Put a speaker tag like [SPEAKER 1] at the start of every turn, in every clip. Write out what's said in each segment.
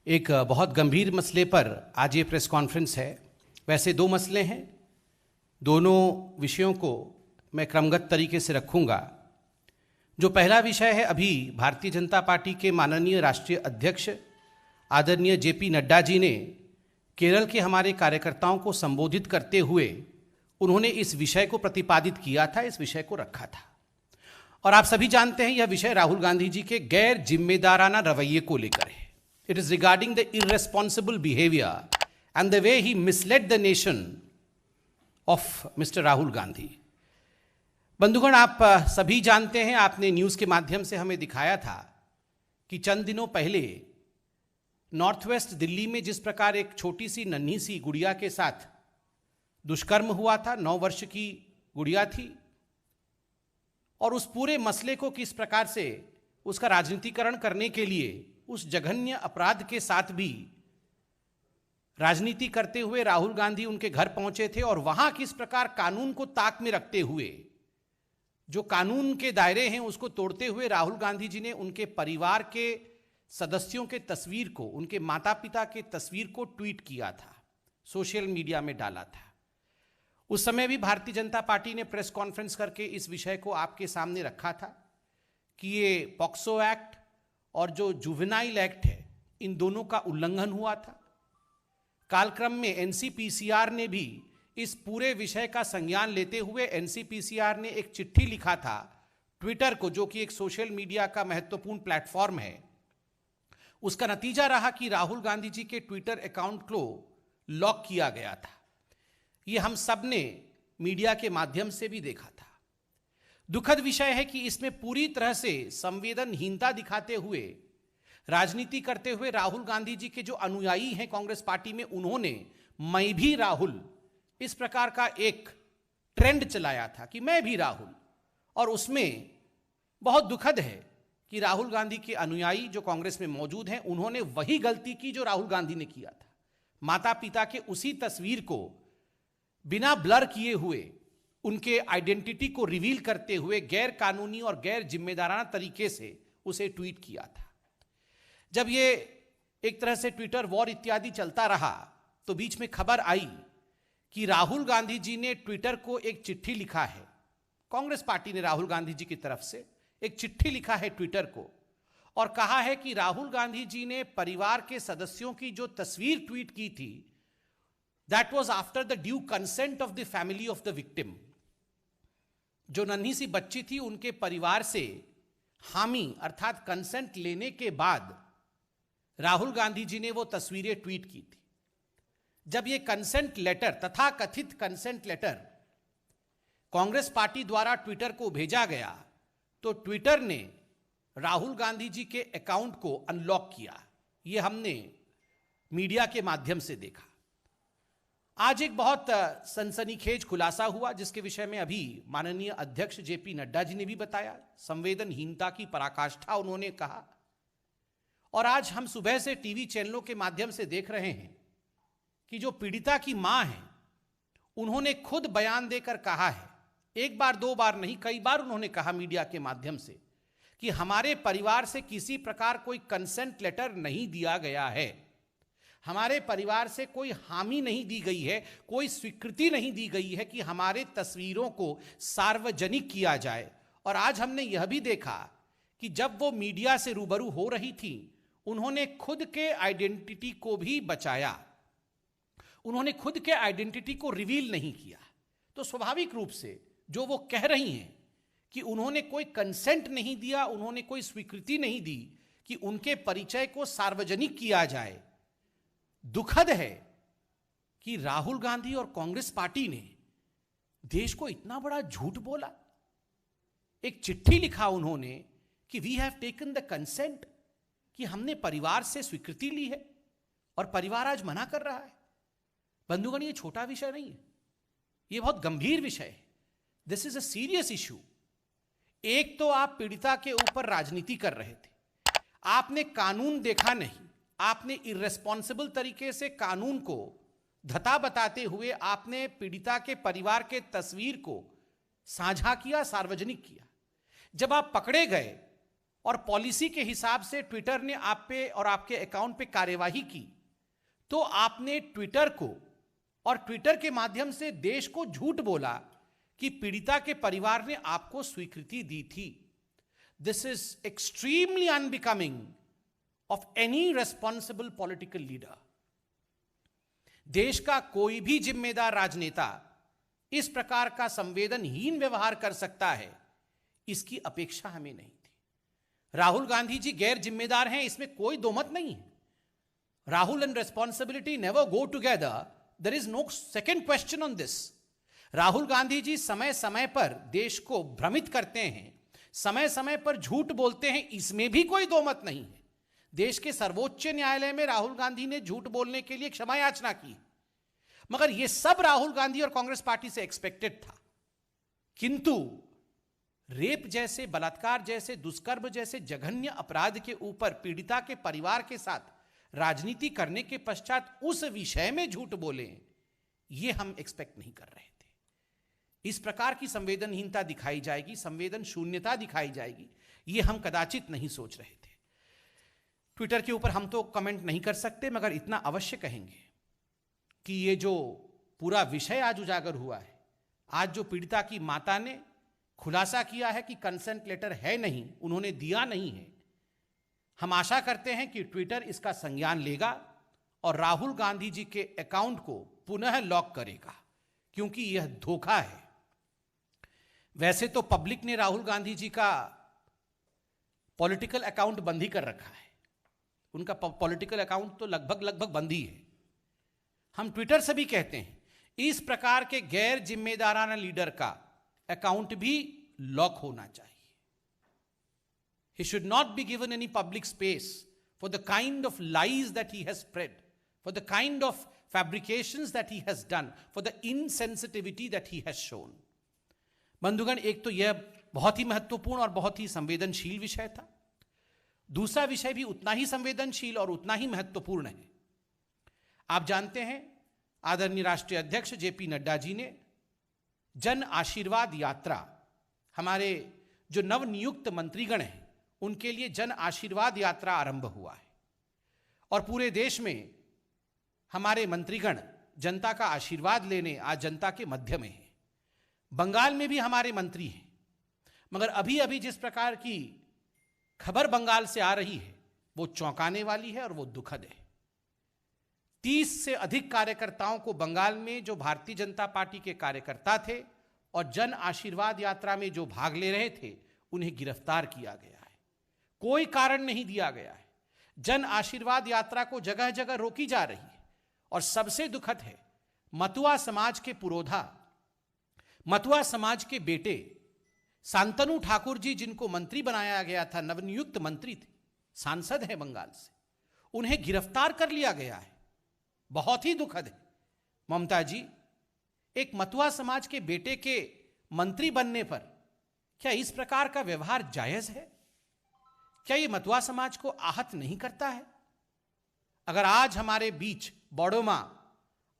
[SPEAKER 1] एक बहुत गंभीर मसले पर आज ये प्रेस कॉन्फ्रेंस है। वैसे दो मसले हैं, दोनों विषयों को मैं क्रमगत तरीके से रखूंगा। जो पहला विषय है, अभी भारतीय जनता पार्टी के माननीय राष्ट्रीय अध्यक्ष आदरणीय जेपी नड्डा जी ने केरल के हमारे कार्यकर्ताओं को संबोधित करते हुए उन्होंने इस विषय को प्रतिपादित किया था, इस विषय को रखा था। और आप सभी जानते हैं यह विषय राहुल गांधी जी के गैर जिम्मेदाराना रवैये को लेकर है। It is regarding the irresponsible behavior and the way he misled the nation of Mr. Rahul Gandhi. बंधुगण, आप सभी जानते हैं, आपने न्यूज़ के माध्यम से हमें दिखाया था कि चंद दिनों पहले नॉर्थ वेस्ट दिल्ली में जिस प्रकार एक छोटी सी नन्ही सी गुड़िया के साथ दुष्कर्म हुआ था, 9 वर्ष की गुड़िया थी, और उस पूरे मसले को किस प्रकार से उसका राजनीतिकरण करने के लिए उस जघन्य अपराध के साथ भी राजनीति करते हुए राहुल गांधी उनके घर पहुंचे थे, और वहां किस प्रकार कानून को ताक में रखते हुए, जो कानून के दायरे हैं उसको तोड़ते हुए राहुल गांधी जी ने उनके परिवार के सदस्यों के तस्वीर को, उनके माता पिता के तस्वीर को ट्वीट किया था, सोशल मीडिया में डाला था। उस समय भी भारतीय जनता पार्टी ने प्रेस कॉन्फ्रेंस करके इस विषय को आपके सामने रखा था कि ये पॉक्सो एक्ट और जो जुवेनाइल एक्ट है, इन दोनों का उल्लंघन हुआ था। कालक्रम में एनसीपीसीआर ने भी इस पूरे विषय का संज्ञान लेते हुए एनसीपीसीआर ने एक चिट्ठी लिखा था ट्विटर को, जो कि एक सोशल मीडिया का महत्वपूर्ण प्लेटफॉर्म है। उसका नतीजा रहा कि राहुल गांधी जी के ट्विटर अकाउंट को लॉक किया गया था। ये हम सब ने मीडिया के माध्यम से भी देखा था। दुखद विषय है कि इसमें पूरी तरह से संवेदनहीनता दिखाते हुए, राजनीति करते हुए राहुल गांधी जी के जो अनुयायी हैं कांग्रेस पार्टी में, उन्होंने मैं भी राहुल इस प्रकार का एक ट्रेंड चलाया था कि मैं भी राहुल। और उसमें बहुत दुखद है कि राहुल गांधी के अनुयायी जो कांग्रेस में मौजूद हैं, उन्होंने वही गलती की जो राहुल गांधी ने किया था। माता पिता के उसी तस्वीर को बिना ब्लर किए हुए, उनके आइडेंटिटी को रिवील करते हुए गैर कानूनी और गैर जिम्मेदाराना तरीके से उसे ट्वीट किया था। जब ये एक तरह से ट्विटर वॉर इत्यादि चलता रहा, तो बीच में खबर आई कि राहुल गांधी जी ने ट्विटर को एक चिट्ठी लिखा है। कांग्रेस पार्टी ने राहुल गांधी जी की तरफ से एक चिट्ठी लिखा है ट्विटर को, और कहा है कि राहुल गांधी जी ने परिवार के सदस्यों की जो तस्वीर ट्वीट की थी, that was after the due consent of the family of the victim. जो नन्ही सी बच्ची थी, उनके परिवार से हामी अर्थात कंसेंट लेने के बाद राहुल गांधी जी ने वो तस्वीरें ट्वीट की थी। जब ये कंसेंट लेटर, तथा कथित कंसेंट लेटर, कांग्रेस पार्टी द्वारा ट्विटर को भेजा गया, तो ट्विटर ने राहुल गांधी जी के अकाउंट को अनलॉक किया। ये हमने मीडिया के माध्यम से देखा। आज एक बहुत सनसनीखेज खुलासा हुआ, जिसके विषय में अभी माननीय अध्यक्ष जेपी नड्डा जी ने भी बताया। संवेदनहीनता की पराकाष्ठा उन्होंने कहा। और आज हम सुबह से टीवी चैनलों के माध्यम से देख रहे हैं कि जो पीड़िता की मां है, उन्होंने खुद बयान देकर कहा है, एक बार दो बार नहीं, कई बार उन्होंने कहा मीडिया के माध्यम से कि हमारे परिवार से किसी प्रकार कोई कंसेंट लेटर नहीं दिया गया है, हमारे परिवार से कोई हामी नहीं दी गई है, कोई स्वीकृति नहीं दी गई है कि हमारे तस्वीरों को सार्वजनिक किया जाए। और आज हमने यह भी देखा कि जब वो मीडिया से रूबरू हो रही थी, उन्होंने खुद के आइडेंटिटी को भी बचाया, उन्होंने खुद के आइडेंटिटी को रिवील नहीं किया। तो स्वाभाविक रूप से जो वो कह रही हैं कि उन्होंने कोई कंसेंट नहीं दिया, उन्होंने कोई स्वीकृति नहीं दी कि उनके परिचय को सार्वजनिक किया जाए। दुखद है कि राहुल गांधी और कांग्रेस पार्टी ने देश को इतना बड़ा झूठ बोला। एक चिट्ठी लिखा उन्होंने कि we have taken the consent, कि हमने परिवार से स्वीकृति ली है, और परिवार आज मना कर रहा है। बंधुगण, ये छोटा विषय नहीं है, ये बहुत गंभीर विषय है। This is a serious issue. एक तो आप पीड़िता के ऊपर राजनीति कर रहे थे, आपने कानून देखा नहीं, आपने इर्रेस्पॉन्सिबल तरीके से कानून को धता बताते हुए आपने पीड़िता के परिवार के तस्वीर को साझा किया, सार्वजनिक किया। जब आप पकड़े गए और पॉलिसी के हिसाब से ट्विटर ने आप पे और आपके अकाउंट पे कार्यवाही की, तो आपने ट्विटर को और ट्विटर के माध्यम से देश को झूठ बोला कि पीड़िता के परिवार ने आपको स्वीकृति दी थी। This is extremely unbecoming of any responsible political leader. देश का कोई भी जिम्मेदार राजनेता इस प्रकार का संवेदनहीन व्यवहार कर सकता है, इसकी अपेक्षा हमें नहीं थी। राहुल गांधी जी गैर जिम्मेदार हैं, इसमें कोई दो मत नहीं है। Rahul and responsibility never go together, there is no second question on this. Rahul Gandhi ji समय समय पर देश को भ्रमित करते हैं, समय समय पर झूठ बोलते हैं, इसमें भी कोई दो मत नहीं है। देश के सर्वोच्च न्यायालय में राहुल गांधी ने झूठ बोलने के लिए क्षमा याचना की, मगर यह सब राहुल गांधी और कांग्रेस पार्टी से एक्सपेक्टेड था। किंतु रेप जैसे, बलात्कार जैसे, दुष्कर्म जैसे जघन्य अपराध के ऊपर पीड़िता के परिवार के साथ राजनीति करने के पश्चात उस विषय में झूठ बोले, यह हम एक्सपेक्ट नहीं कर रहे थे। इस प्रकार की संवेदनहीनता दिखाई जाएगी, संवेदन शून्यता दिखाई जाएगी, यह हम कदाचित नहीं सोच रहे थे। ट्विटर के ऊपर हम तो कमेंट नहीं कर सकते, मगर इतना अवश्य कहेंगे कि ये जो पूरा विषय आज उजागर हुआ है, आज जो पीड़िता की माता ने खुलासा किया है कि कंसेंट लेटर है नहीं, उन्होंने दिया नहीं है, हम आशा करते हैं कि ट्विटर इसका संज्ञान लेगा और राहुल गांधी जी के अकाउंट को पुनः लॉक करेगा, क्योंकि यह धोखा है। वैसे तो पब्लिक ने राहुल गांधी जी का पॉलिटिकल अकाउंट बंद ही कर रखा है, उनका पॉलिटिकल अकाउंट तो लगभग बंद ही है। हम ट्विटर से भी कहते हैं, इस प्रकार के गैर जिम्मेदाराना लीडर का अकाउंट भी लॉक होना चाहिए। He should not be given any public space for the kind of lies that he has spread, for the kind of fabrications that he has done, for the insensitivity that he has shown. बंधुगण, एक तो यह बहुत ही महत्वपूर्ण और बहुत ही संवेदनशील विषय था। दूसरा विषय भी उतना ही संवेदनशील और उतना ही महत्वपूर्ण है। आप जानते हैं, आदरणीय राष्ट्रीय अध्यक्ष जेपी नड्डा जी ने जन आशीर्वाद यात्रा, हमारे जो नवनियुक्त मंत्रीगण हैं उनके लिए जन आशीर्वाद यात्रा आरंभ हुआ है और पूरे देश में हमारे मंत्रीगण जनता का आशीर्वाद लेने आज जनता के मध्य में हैं। बंगाल में भी हमारे मंत्री हैं, मगर अभी अभी जिस प्रकार की खबर बंगाल से आ रही है वो चौंकाने वाली है और वो दुखद है। 30 से अधिक कार्यकर्ताओं को बंगाल में, जो भारतीय जनता पार्टी के कार्यकर्ता थे और जन आशीर्वाद यात्रा में जो भाग ले रहे थे, उन्हें गिरफ्तार किया गया है। कोई कारण नहीं दिया गया है। जन आशीर्वाद यात्रा को जगह जगह रोकी जा रही है और सबसे दुखद है, मतुआ समाज के पुरोधा, मतुआ समाज के बेटे शांतनु ठाकुर जी, जिनको मंत्री बनाया गया था, नवनियुक्त मंत्री थे, सांसद हैं बंगाल से, उन्हें गिरफ्तार कर लिया गया है। बहुत ही दुखद है। ममता जी, एक मतुआ समाज के बेटे के मंत्री बनने पर क्या इस प्रकार का व्यवहार जायज है? क्या यह मतुआ समाज को आहत नहीं करता है? अगर आज हमारे बीच बड़ोमा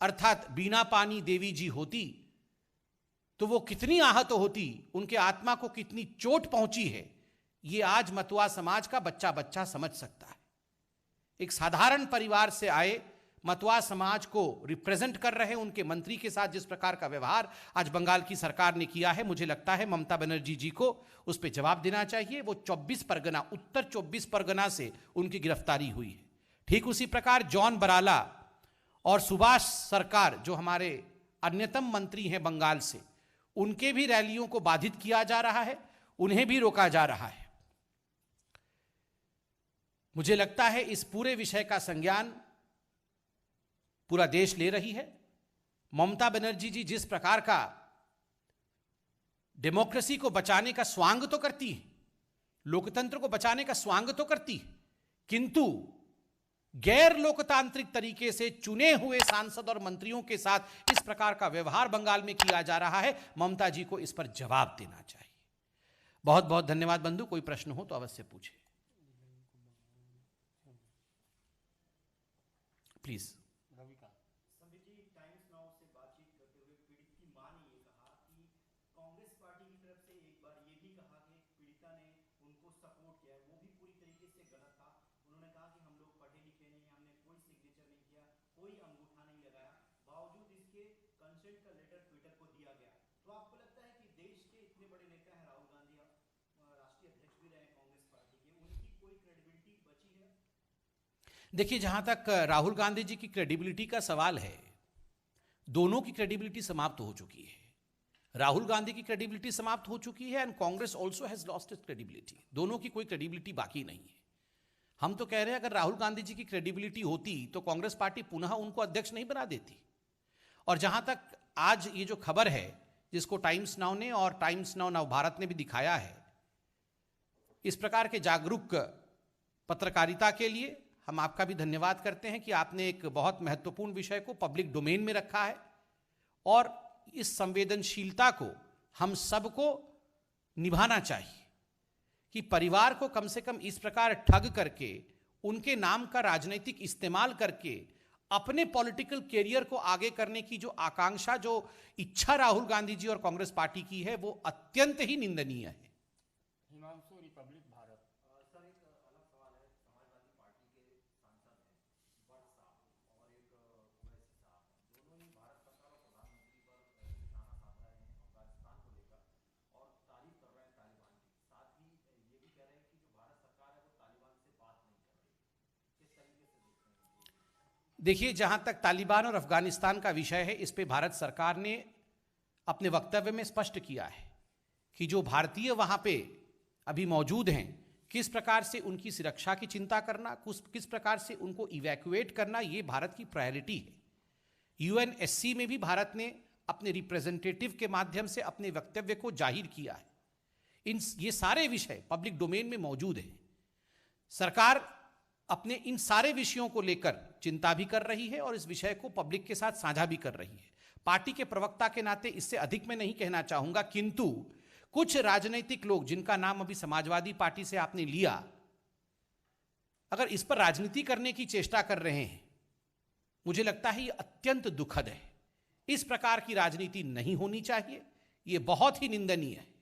[SPEAKER 1] अर्थात बीना पानी देवी जी होती तो वो कितनी आहत होती, उनके आत्मा को कितनी चोट पहुंची है, ये आज मतुआ समाज का बच्चा बच्चा समझ सकता है। एक साधारण परिवार से आए मतुआ समाज को रिप्रेजेंट कर रहे उनके मंत्री के साथ जिस प्रकार का व्यवहार आज बंगाल की सरकार ने किया है, मुझे लगता है ममता बनर्जी जी को उस पर जवाब देना चाहिए। वो 24 परगना, उत्तर 24 परगना से उनकी गिरफ्तारी हुई है। ठीक उसी प्रकार जॉन बराला और सुभाष सरकार, जो हमारे अन्यतम मंत्री हैं बंगाल से, उनके भी रैलियों को बाधित किया जा रहा है, उन्हें भी रोका जा रहा है। मुझे लगता है इस पूरे विषय का संज्ञान पूरा देश ले रही है। ममता बनर्जी जी जिस प्रकार का डेमोक्रेसी को बचाने का स्वांग तो करती है, लोकतंत्र को बचाने का स्वांग तो करती है, किंतु गैर लोकतांत्रिक तरीके से चुने हुए सांसद और मंत्रियों के साथ इस प्रकार का व्यवहार बंगाल में किया जा रहा है। ममता जी को इस पर जवाब देना चाहिए। बहुत बहुत धन्यवाद बंधु। कोई प्रश्न हो तो अवश्य पूछे प्लीज।
[SPEAKER 2] कांग्रेस पार्टी की तरफ से एक बार ये भी कहा कि पीड़िता ने उनको सपोर्ट किया है, वो से गलत था। उन्होंने कहा कि हम लोग पढ़े लिखे नहीं, हमने कोई सिग्नेचर नहीं किया, कोई अंगूठा नहीं लगाया, बावजूद इसके कंसेंट का लेटर ट्विटर को दिया गया। तो आपको लगता है कि देश के इतने बड़े नेता हैं राहुल गांधी, राष्ट्रीय अध्यक्ष भी रहे कांग्रेस पार्टी के, उनकी कोई क्रेडिबिलिटी बची है?
[SPEAKER 1] देखिए, जहां तक राहुल गांधी जी की क्रेडिबिलिटी का सवाल है, दोनों की क्रेडिबिलिटी समाप्त हो चुकी है। राहुल गांधी की क्रेडिबिलिटी समाप्त हो चुकी है and Congress also has lost its credibility. दोनों की कोई क्रेडिबिलिटी बाकी नहीं है। हम तो कह रहे हैं, अगर राहुल गांधी जी की क्रेडिबिलिटी होती तो कांग्रेस पार्टी पुनः उनको अध्यक्ष नहीं बना देती। और जहां तक आज ये जो खबर है, जिसको टाइम्स नाउ ने और टाइम्स नाउ नव भारत ने भी दिखाया है, इस प्रकार के जागरूक पत्रकारिता के लिए हम आपका भी धन्यवाद करते हैं कि आपने एक बहुत महत्वपूर्ण विषय को पब्लिक डोमेन में रखा है। और इस संवेदनशीलता को हम सबको निभाना चाहिए कि परिवार को कम से कम इस प्रकार ठग करके, उनके नाम का राजनीतिक इस्तेमाल करके अपने पॉलिटिकल कैरियर को आगे करने की जो आकांक्षा, जो इच्छा राहुल गांधी जी और कांग्रेस पार्टी की है, वो अत्यंत ही निंदनीय है।
[SPEAKER 3] हिमांशु, रिपब्लिक भारत।
[SPEAKER 2] सर, एक अलग सवाल है। समाजवादी पार्टी के सांसद हैं भट्ट साहब और एक कुरैशी साहब, दोनों ही भारत सरकार और प्रधानमंत्री पर निशाना साध रहे हैं अफगानिस्तान को लेकर और तारीफ कर रहे हैं तालिबान की। साथ ही ये भी कह रहे हैं कि जो भारत सरकार है वो तालिबान से बात नहीं कर रही। किस तरीके से देखते हैं?
[SPEAKER 1] देखिए, जहां तक तालिबान और अफगानिस्तान का विषय है, इस पे भारत सरकार ने अपने वक्तव्य में स्पष्ट किया है कि जो भारतीय वहां पे अभी मौजूद हैं, किस प्रकार से उनकी सुरक्षा की चिंता करना, किस प्रकार से उनको इवैक्यूएट करना, ये भारत की प्रायोरिटी है। यूएनएससी में भी भारत ने अपने रिप्रेजेंटेटिव के माध्यम से अपने वक्तव्य को जाहिर किया है। ये सारे विषय पब्लिक डोमेन में मौजूद हैं। सरकार अपने इन सारे विषयों को लेकर चिंता भी कर रही है और इस विषय को पब्लिक के साथ साझा भी कर रही है। पार्टी के प्रवक्ता के नाते इससे अधिक मैं नहीं कहना चाहूंगा, किंतु कुछ राजनीतिक लोग, जिनका नाम अभी समाजवादी पार्टी से आपने लिया, अगर इस पर राजनीति करने की चेष्टा कर रहे हैं, मुझे लगता है ये अत्यंत दुखद है। इस प्रकार की राजनीति नहीं होनी चाहिए, ये बहुत ही निंदनीय है।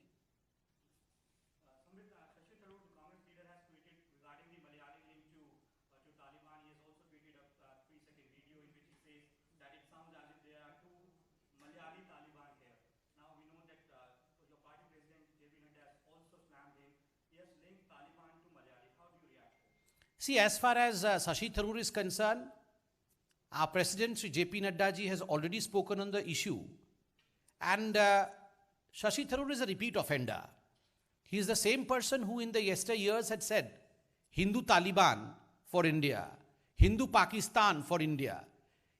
[SPEAKER 1] See, as far as Shashi Tharoor is concerned, our President Sri J.P. Nadda ji has already spoken on the issue, and Shashi Tharoor is a repeat offender. He is the same person who in the yesteryears had said Hindu Taliban for India, Hindu Pakistan for India.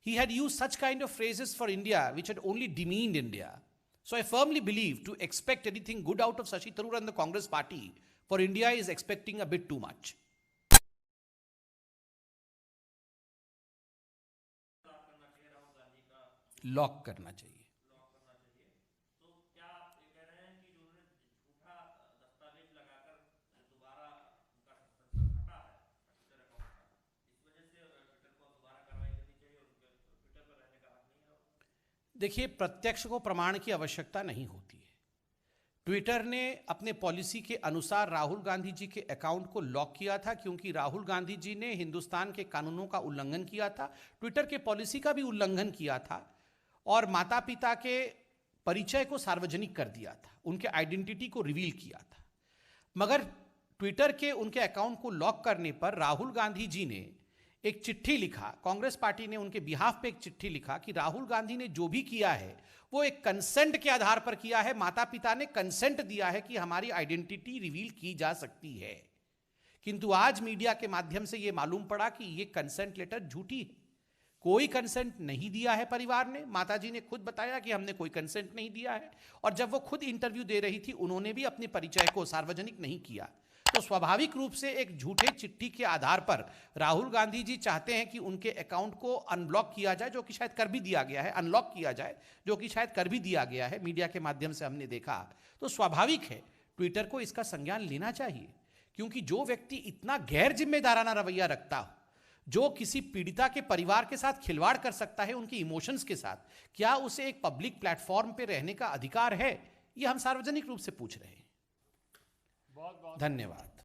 [SPEAKER 1] He had used such kind of phrases for India which had only demeaned India. So I firmly believe to expect anything good out of Shashi Tharoor and the Congress party for India is expecting a bit too much. Lock करना चाहिए।
[SPEAKER 2] तो क्या आप ये कह रहे हैं कि जो उन्होंने झूठा दस्तावेज लगाकर दोबारा उनका सस्पेंशन हटा है ट्विटर अकाउंट का, इस वजह से ट्विटर को दोबारा कार्रवाई करनी चाहिए और उनके ट्विटर पर रहने का हक नहीं है?
[SPEAKER 1] देखिए, प्रत्यक्ष को प्रमाण की आवश्यकता नहीं होती है। ट्विटर ने अपने पॉलिसी के अनुसार राहुल गांधी जी के अकाउंट को लॉक किया था, क्योंकि राहुल गांधी जी ने हिंदुस्तान के कानूनों का उल्लंघन किया था, ट्विटर के पॉलिसी का भी उल्लंघन किया था और माता पिता के परिचय को सार्वजनिक कर दिया था, उनके आइडेंटिटी को रिवील किया था। मगर ट्विटर के उनके अकाउंट को लॉक करने पर राहुल गांधी जी ने एक चिट्ठी लिखा, कांग्रेस पार्टी ने उनके बिहाफ पे एक चिट्ठी लिखा कि राहुल गांधी ने जो भी किया है वो एक कंसेंट के आधार पर किया है, माता पिता ने कंसेंट दिया है कि हमारी आइडेंटिटी रिवील की जा सकती है। किंतु आज मीडिया के माध्यम से यह मालूम पड़ा कि यह कंसेंट लेटर झूठी है। कोई कंसेंट नहीं दिया है परिवार ने। माताजी ने खुद बताया कि हमने कोई कंसेंट नहीं दिया है, और जब वो खुद इंटरव्यू दे रही थी उन्होंने भी अपने परिचय को सार्वजनिक नहीं किया। तो स्वाभाविक रूप से एक झूठे चिट्ठी के आधार पर राहुल गांधी जी चाहते हैं कि उनके अकाउंट को अनब्लॉक किया जाए, जो कि शायद कर भी दिया गया है, अनलॉक किया जाए, जो कि शायद कर भी दिया गया है, मीडिया के माध्यम से हमने देखा। तो स्वाभाविक है ट्विटर को इसका संज्ञान लेना चाहिए, क्योंकि जो व्यक्ति इतना गैर जिम्मेदाराना रवैया रखता हो, जो किसी पीड़िता के परिवार के साथ खिलवाड़ कर सकता है उनके इमोशंस के साथ, क्या उसे एक पब्लिक प्लेटफॉर्म पे रहने का अधिकार है? ये हम सार्वजनिक रूप से पूछ रहे हैं।
[SPEAKER 3] बहुत बहुत
[SPEAKER 1] धन्यवाद।